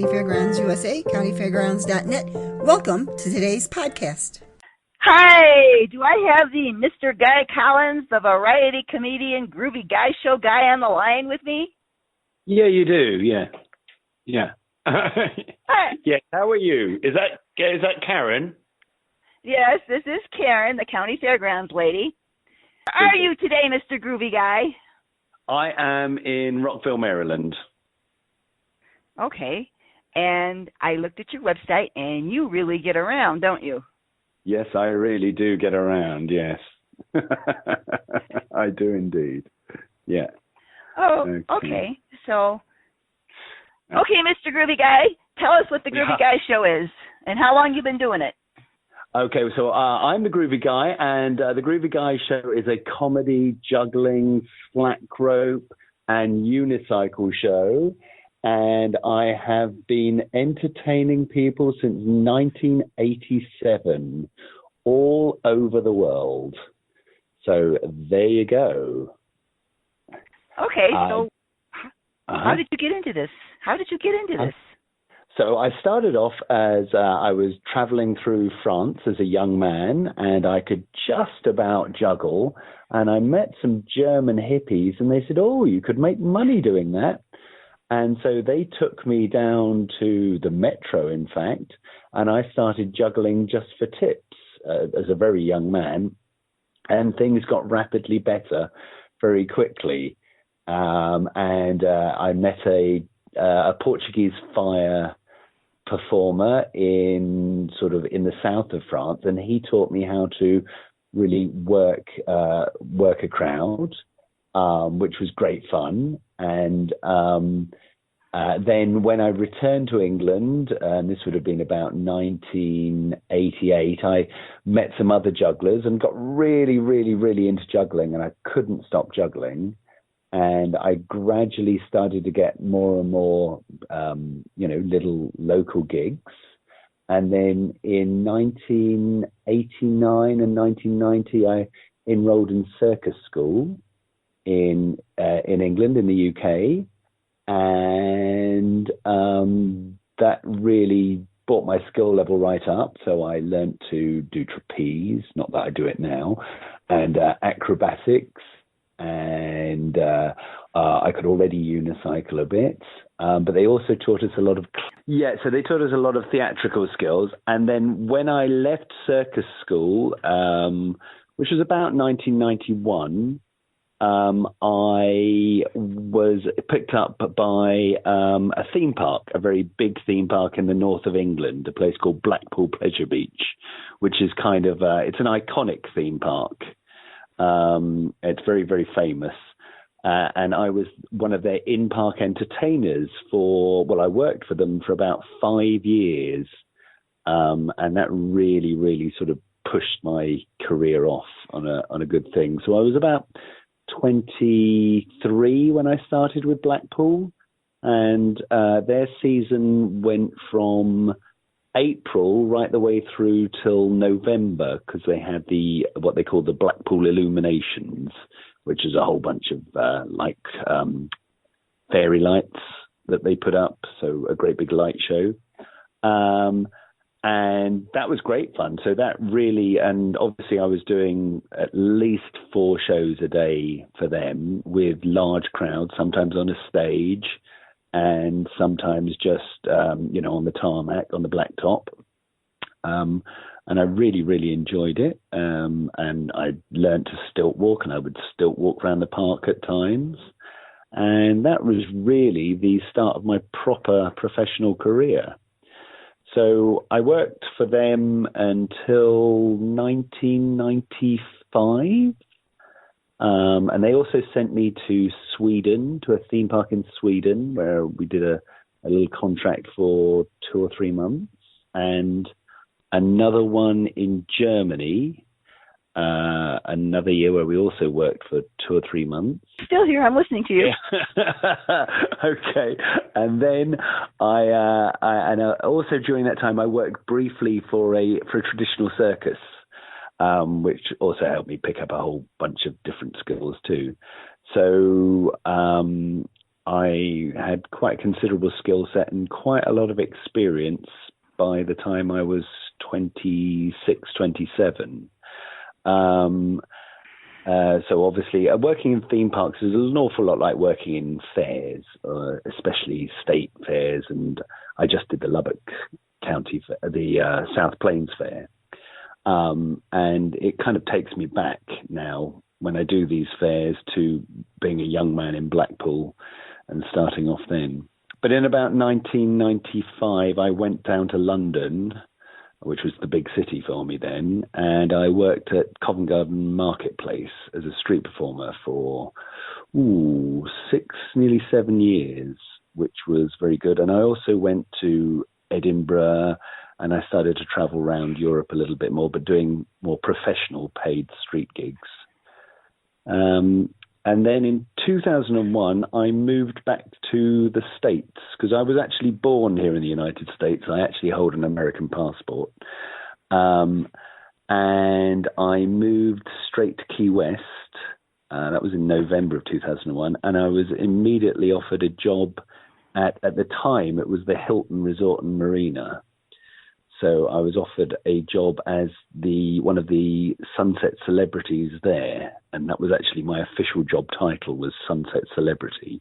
Fairgrounds USA, countyfairgrounds.net. Welcome to today's podcast. Hi, do I have the Mr. Guy Collins, the variety comedian, groovy guy show guy on the line with me? Yeah, you do. Yeah. Hi. Yeah. How are you? Is that Karen? Yes, this is Karen, the county fairgrounds lady. How are you today, Mr. Groovy Guy? I am in Rockville, Maryland. Okay. And I looked at your website, and you really get around, don't you? Yes, I really do get around, yes. I do indeed. Yeah. Oh, okay. So, okay, Mr. Groovy Guy, tell us what the Groovy Guy show is and how long you've been doing it. Okay, so I'm the Groovy Guy, and the Groovy Guy show is a comedy, juggling, slack rope, and unicycle show. And I have been entertaining people since 1987, all over the world. So there you go. Okay, so how did you get into this? So I started off as I was traveling through France as a young man, and I could just about juggle. And I met some German hippies, and they said, "Oh, you could make money doing that." And so they took me down to the metro, in fact, and I started juggling just for tips as a very young man. And things got rapidly better very quickly. And I met a Portuguese fire performer in the south of France, and he taught me how to really work a crowd, which was great fun. And then when I returned to England, and this would have been about 1988, I met some other jugglers and got really, really, really into juggling, and I couldn't stop juggling. And I gradually started to get more and more, little local gigs. And then in 1989 and 1990, I enrolled in circus school in England, in the UK. And that really brought my skill level right up. So I learned to do trapeze, not that I do it now, and acrobatics. And I could already unicycle a bit, but they also taught us a lot of theatrical skills. And then when I left circus school, which was about 1991, I was picked up by a theme park, a very big theme park in the north of England, a place called Blackpool Pleasure Beach, which is kind of it's an iconic theme park. It's very, very famous. And I was one of their in-park entertainers I worked for them for about 5 years. And that really, really sort of pushed my career off on a good thing. So I was about 23 when I started with Blackpool, and their season went from April right the way through till November, because they had what they call the Blackpool Illuminations, which is a whole bunch of fairy lights that they put up, so a great big light show. And that was great fun. So that really, and obviously I was doing at least 4 shows a day for them with large crowds, sometimes on a stage and sometimes just, on the tarmac, on the blacktop. And I really, really enjoyed it. And I learned to stilt walk, and I would stilt walk around the park at times. And that was really the start of my proper professional career. So I worked for them until 1995. And they also sent me to Sweden, to a theme park in Sweden, where we did a little contract for 2 or 3 months. And another one in Germany, another year where we also worked for 2 or 3 months. Still here, I'm listening to you. Okay. And then I also during that time I worked briefly for a traditional circus, which also helped me pick up a whole bunch of different skills too. So I had quite a considerable skill set and quite a lot of experience by the time I was 26, 27. So obviously, working in theme parks is an awful lot like working in fairs, especially state fairs. And I just did the Lubbock County, the South Plains Fair. And it kind of takes me back now when I do these fairs to being a young man in Blackpool and starting off then. But in about 1995, I went down to London, which was the big city for me then, and I worked at Covent Garden Marketplace as a street performer for nearly 7 years, which was very good. And I also went to Edinburgh, and I started to travel around Europe a little bit more, but doing more professional paid street gigs. And then in 2001, I moved back to the States because I was actually born here in the United States. I actually hold an American passport. And I moved straight to Key West. That was in November of 2001. And I was immediately offered a job at the time, it was the Hilton Resort and Marina. So I was offered a job as one of the Sunset celebrities there, and that was actually my official job title was Sunset Celebrity,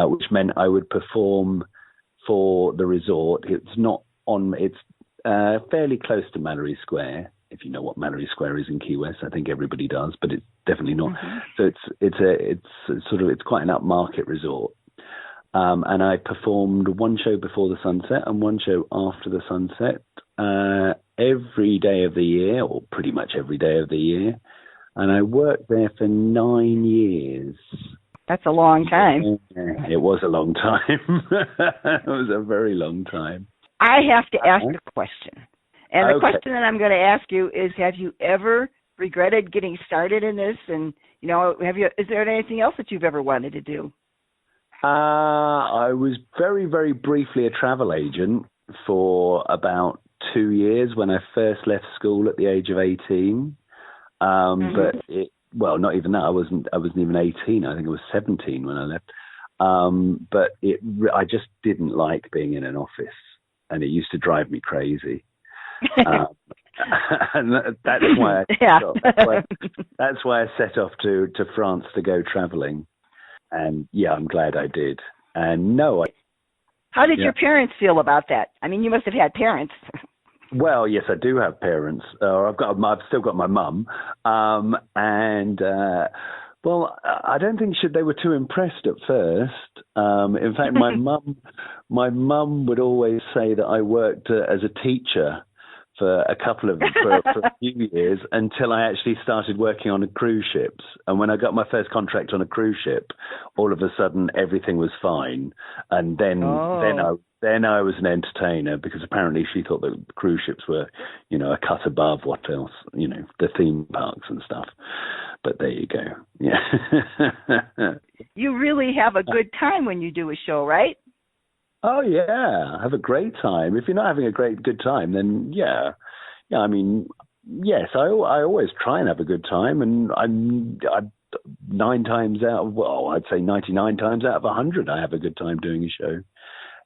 which meant I would perform for the resort. It's fairly close to Mallory Square, if you know what Mallory Square is in Key West. I think everybody does, but it's definitely not. Mm-hmm. So it's quite an upmarket resort. And I performed one show before the sunset and one show after the sunset every day of the year, or pretty much every day of the year. And I worked there for 9 years. That's a long time. It was a long time. It was a very long time. I have to ask a question. And the question that I'm going to ask you is, have you ever regretted getting started in this? And, is there anything else that you've ever wanted to do? I was very, very briefly a travel agent for about 2 years when I first left school at the age of 18. But not even that. I wasn't even 18. I think I was 17 when I left. But I just didn't like being in an office, and it used to drive me crazy. And that's why that's why I set off to France to go traveling. And I'm glad I did. And how did your parents feel about that? I mean, you must have had parents. Well, yes, I do have parents. I've still got my mum. I don't think they were too impressed at first. In fact, my mum would always say that I worked as a teacher for a few years until I actually started working on cruise ships. And when I got my first contract on a cruise ship, all of a sudden everything was fine. And then I was an entertainer, because apparently she thought that cruise ships were, a cut above what else, the theme parks and stuff. But there you go. Yeah. You really have a good time when you do a show, right? Oh, yeah, I have a great time. If you're not having a good time, then yeah. I mean, yes, I always try and have a good time, and I'm 99 times out of 100, I have a good time doing a show.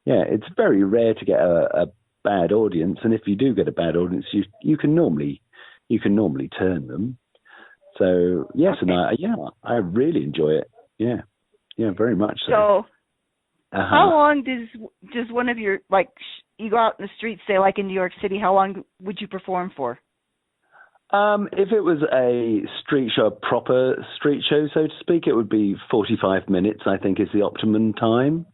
Yeah, it's very rare to get a bad audience, and if you do get a bad audience, you can normally turn them. So yes, and I really enjoy it. Yeah, very much so. So. How long does one of your, you go out in the streets, say, like in New York City, how long would you perform for? If it was a street show, a proper street show, so to speak, it would be 45 minutes, I think, is the optimum time.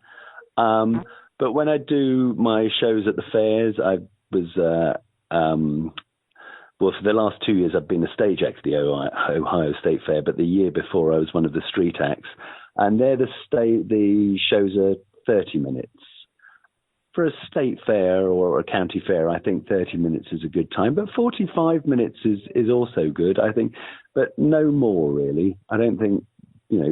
But when I do my shows at the fairs, I was, for the last 2 years, I've been a stage act at the Ohio State Fair, but the year before I was one of the street acts. And the shows are 30 minutes. For a state fair or a county fair, I think 30 minutes is a good time. But 45 minutes is also good, I think. But no more, really. I don't think,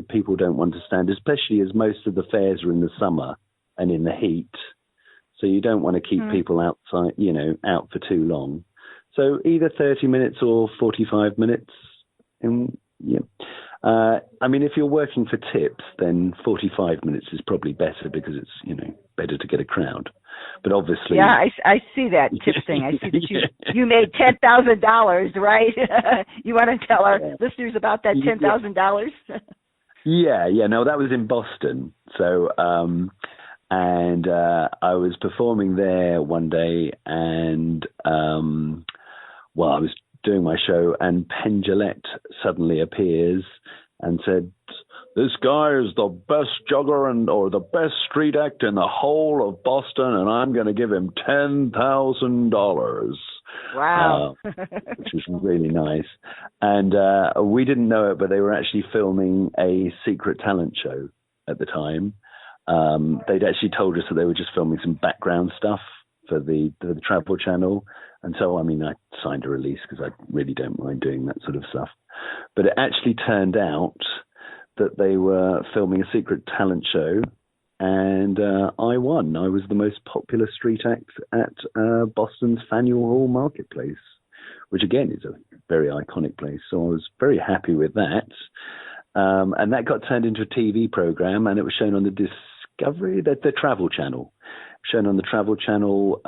people don't want to stand, especially as most of the fairs are in the summer and in the heat. So you don't want to keep people outside, out for too long. So either 30 minutes or 45 minutes. I mean, if you're working for tips, then 45 minutes is probably better because it's, better to get a crowd. But obviously... Yeah, I see that tip thing. I see that you made $10,000, right? You want to tell our listeners about that $10,000? Yeah. No, that was in Boston. So, and I was performing there one day and, I was doing my show and Penn Jillette suddenly appears and said, "This guy is the best juggler or the best street act in the whole of Boston, and I'm going to give him $10,000. Wow. Which was really nice. And we didn't know it, but they were actually filming a secret talent show at the time. They'd actually told us that they were just filming some background stuff for the Travel Channel. And so, I signed a release because I really don't mind doing that sort of stuff. But it actually turned out that they were filming a secret talent show, and I won. I was the most popular street act at Boston's Faneuil Hall Marketplace, which again is a very iconic place. So I was very happy with that. And that got turned into a TV program, and it was shown on the Discovery, the Travel Channel. Shown on the Travel Channel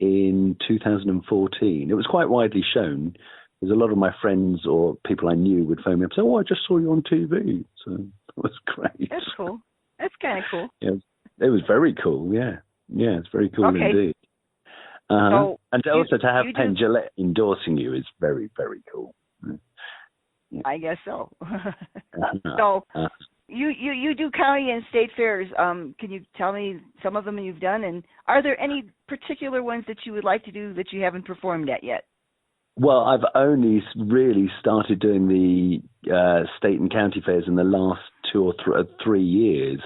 in 2014. It was quite widely shown because a lot of my friends or people I knew would phone me up and say, "Oh, I just saw you on TV." So it was great. That's cool. That's kind of cool. Yeah, it was very cool. Yeah, it's very cool indeed. So and also to have Penn Jillette endorsing you is very, very cool. Yeah. I guess so. So you do county and state fairs. Can you tell me some of them you've done, and are there any particular ones that you would like to do that you haven't performed at yet? Well, I've only really started doing the state and county fairs in the last 2 or 3 years.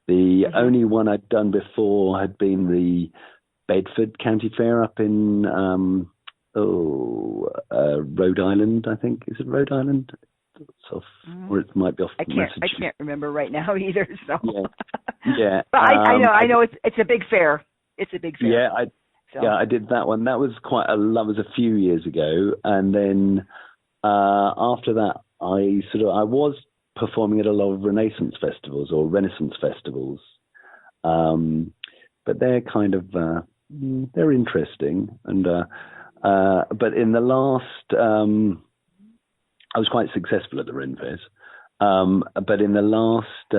The only one I'd done before had been the Bedford County Fair up in Rhode Island, I think. Is it Rhode Island? Or it might be off. I can't remember right now either. So yeah. But I know it's a big fair. It's a big fair. Yeah, I did that one. That was a few years ago, and then after that, I was performing at a lot of Renaissance festivals or Renaissance festivals, but they're kind of they're interesting. And but in the last, I was quite successful at the Ren Fairs. But in the last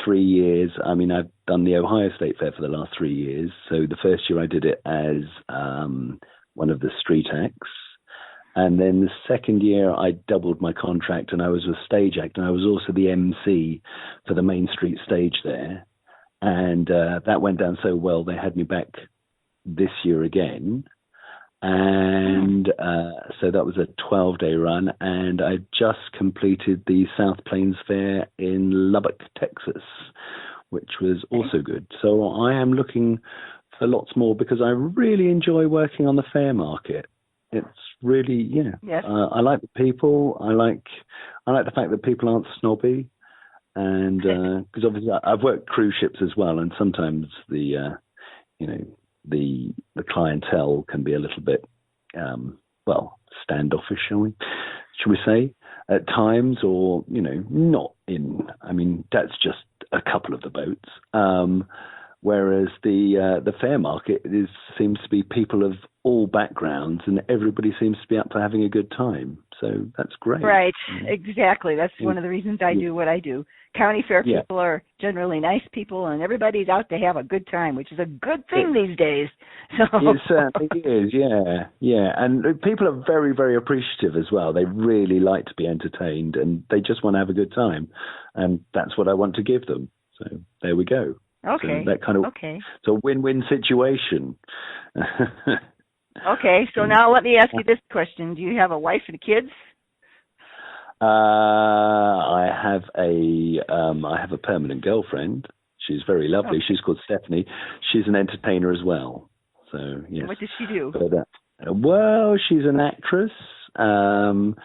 3 years, I've done the Ohio State Fair for the last 3 years. So the first year I did it as one of the street acts. And then the second year I doubled my contract and I was a stage act, and I was also the MC for the Main Street stage there. And that went down so well, they had me back this year again. And so that was a 12-day run, and I just completed the South Plains Fair in Lubbock, Texas, which was also good. So I am looking for lots more because I really enjoy working on the fair market. It's really, Yes. I like the people. I like the fact that people aren't snobby, and because obviously I've worked cruise ships as well, and sometimes the clientele can be a little bit, standoffish, shall we say, at times, or, not in, that's just a couple of the boats. Whereas the fair market seems to be people of all backgrounds, and everybody seems to be up for having a good time. So that's great. Right, exactly. That's one of the reasons I do what I do. County fair people are generally nice people, and everybody's out to have a good time, which is a good thing these days. So. It certainly is, yeah. And people are very, very appreciative as well. They really like to be entertained, and they just want to have a good time. And that's what I want to give them. So there we go. Okay. So that kind of, it's a win-win situation. Okay, so now let me ask you this question. Do you have a wife and kids? I have a permanent girlfriend. She's very lovely. Okay. She's called Stephanie. She's an entertainer as well. So yes. What does she do? Well, she's an actress, and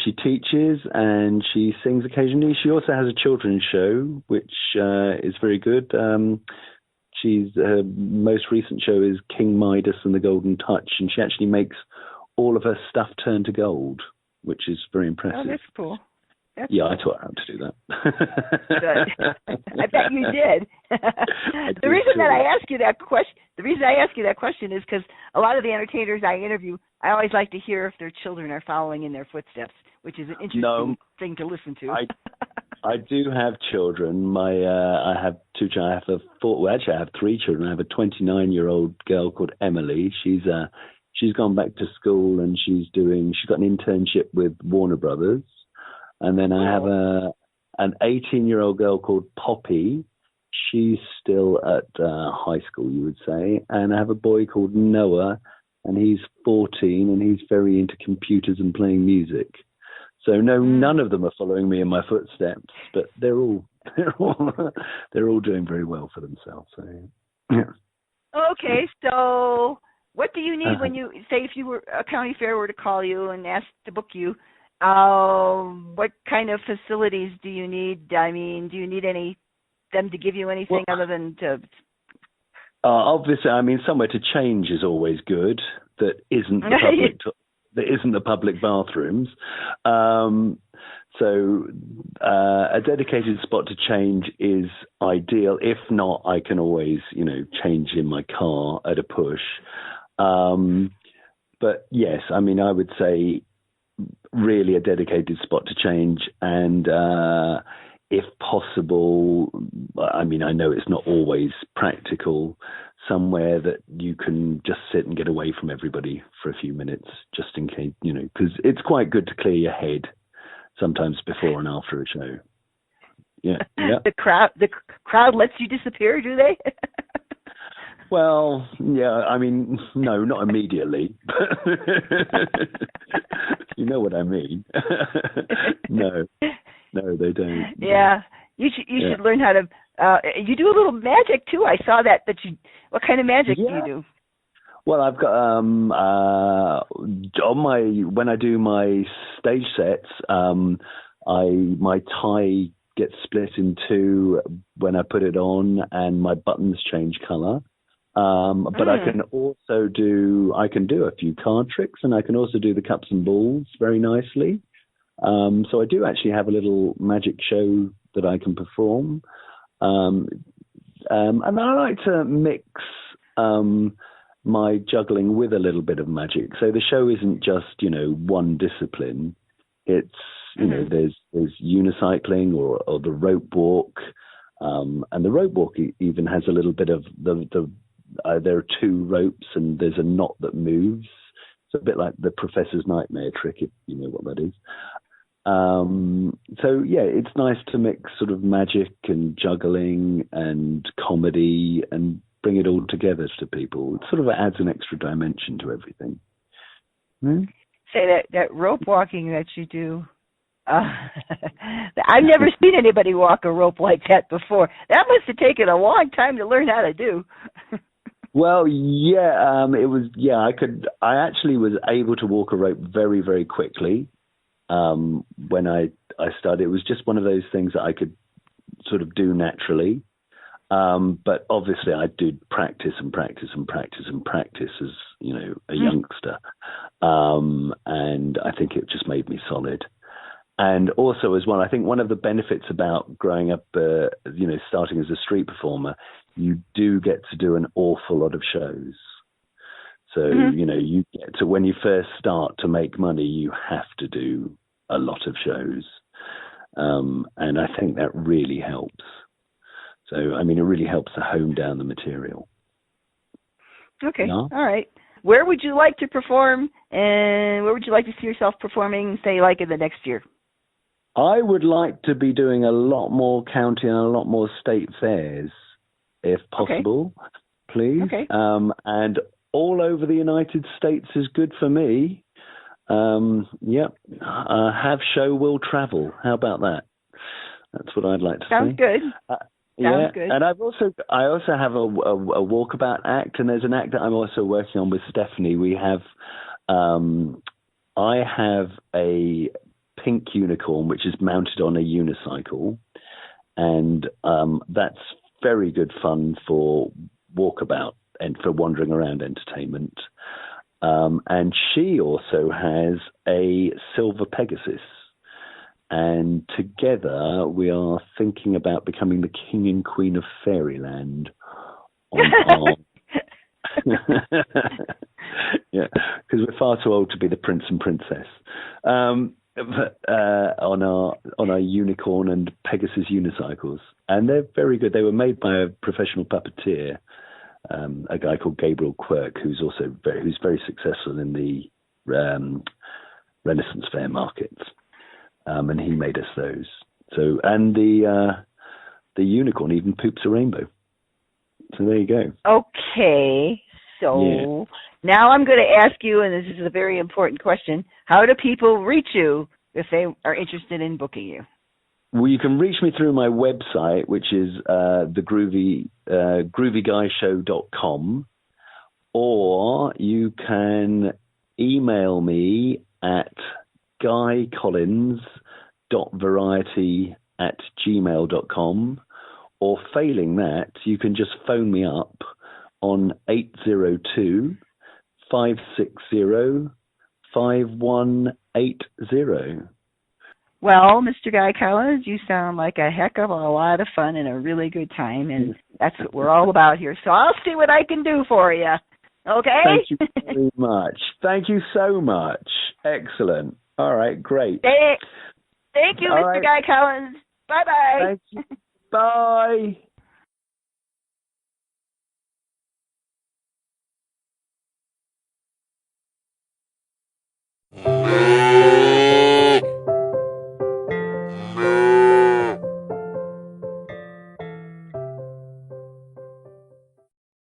she teaches and she sings occasionally. She also has a children's show, which is very good. Her most recent show is King Midas and the Golden Touch, and she actually makes all of her stuff turn to gold, which is very impressive. Oh, that's cool. Yeah, I taught her how to do that. Good. I bet you did. The reason I ask you that question is because a lot of the entertainers I interview, I always like to hear if their children are following in their footsteps, which is an interesting thing to listen to. I do have children. I have two children. I have three children. I have a 29-year-old girl called Emily. She's gone back to school and she's got an internship with Warner Brothers. And then I have an 18-year-old girl called Poppy. She's still at high school, you would say. And I have a boy called Noah, and he's 14, and he's very into computers and playing music. So no, none of them are following me in my footsteps, but they're all doing very well for themselves. So, yeah. Okay, so what do you need when you say if a county fair were to call you and ask to book you? What kind of facilities do you need? I mean, do you need them to give you anything other than to? Obviously, I mean, somewhere to change is always good. That isn't the public bathrooms. So a dedicated spot to change is ideal. If not, I can always, change in my car at a push. But yes, I mean, I would say really a dedicated spot to change, and if possible, I mean, I know it's not always practical, somewhere that you can just sit and get away from everybody for a few minutes, just in case, because it's quite good to clear your head sometimes before and after a show. Yeah. The crowd lets you disappear, do they? Well, yeah, I mean, no, not immediately. You know what I mean. No, they don't. Yeah, you should learn how to. You do a little magic too. I saw that you. What kind of magic do you do? Well, I've got when I do my stage sets, my tie gets split in two when I put it on, and my buttons change color. But I can also do a few card tricks, and I can also do the cups and balls very nicely. So I do actually have a little magic show that I can perform. And I like to mix my juggling with a little bit of magic. So the show isn't just, one discipline. It's, there's unicycling or the rope walk. And the rope walk even has a little bit of there are two ropes and there's a knot that moves. It's a bit like the Professor's Nightmare trick, if you know what that is. So yeah, it's nice to mix sort of magic and juggling and comedy and bring it all together to people. It sort of adds an extra dimension to everything. Say that rope walking that you do. I've never seen anybody walk a rope like that before. That must have taken a long time to learn how to do. Well, yeah, it was. Yeah, I actually was able to walk a rope very, very quickly when I started. It was just one of those things that I could sort of do naturally. But obviously, I did practice as a youngster, and I think it just made me solid. And also as well, I think one of the benefits about growing up, starting as a street performer, you do get to do an awful lot of shows. So, you get to, when you first start to make money, you have to do a lot of shows. And I think that really helps. So, I mean, it really helps to hone down the material. Okay. Yeah? All right. Where would you like to perform, and where would you like to see yourself performing, say, like in the next year? I would like to be doing a lot more county and a lot more state fairs, if possible, please. Okay. And all over the United States is good for me. Have show will travel. How about that? That's what I'd like to say. Sounds good. Sounds good. And I also have a walkabout act, and there's an act that I'm also working on with Stephanie. We have, I have a pink unicorn which is mounted on a unicycle, and that's very good fun for walkabout and for wandering around entertainment. And she also has a silver Pegasus, And together we are thinking about becoming the king and queen of fairyland on our... yeah, because we're far too old to be the prince and princess. On our unicorn and Pegasus unicycles. And they're very good. They were made by a professional puppeteer, a guy called Gabriel Quirk, who's very successful in the Renaissance Fair markets. And he made us those. So, and the unicorn even poops a rainbow. So there you go. Okay. So now I'm going to ask you, and this is a very important question, how do people reach you if they are interested in booking you? Well, you can reach me through my website, which is TheGroovyGuy-GuyCollins.com, or you can email me at guycollins.variety@gmail.com, or failing that, you can just phone me up on 802-560-5180. Well, Mr. Guy Collins, you sound like a heck of a lot of fun and a really good time, and that's what we're all about here. So I'll see what I can do for you. Okay? Thank you very much. Thank you so much. Excellent. All right, great. Thank you, Mr. Guy Collins. Bye-bye. Thank you. Bye.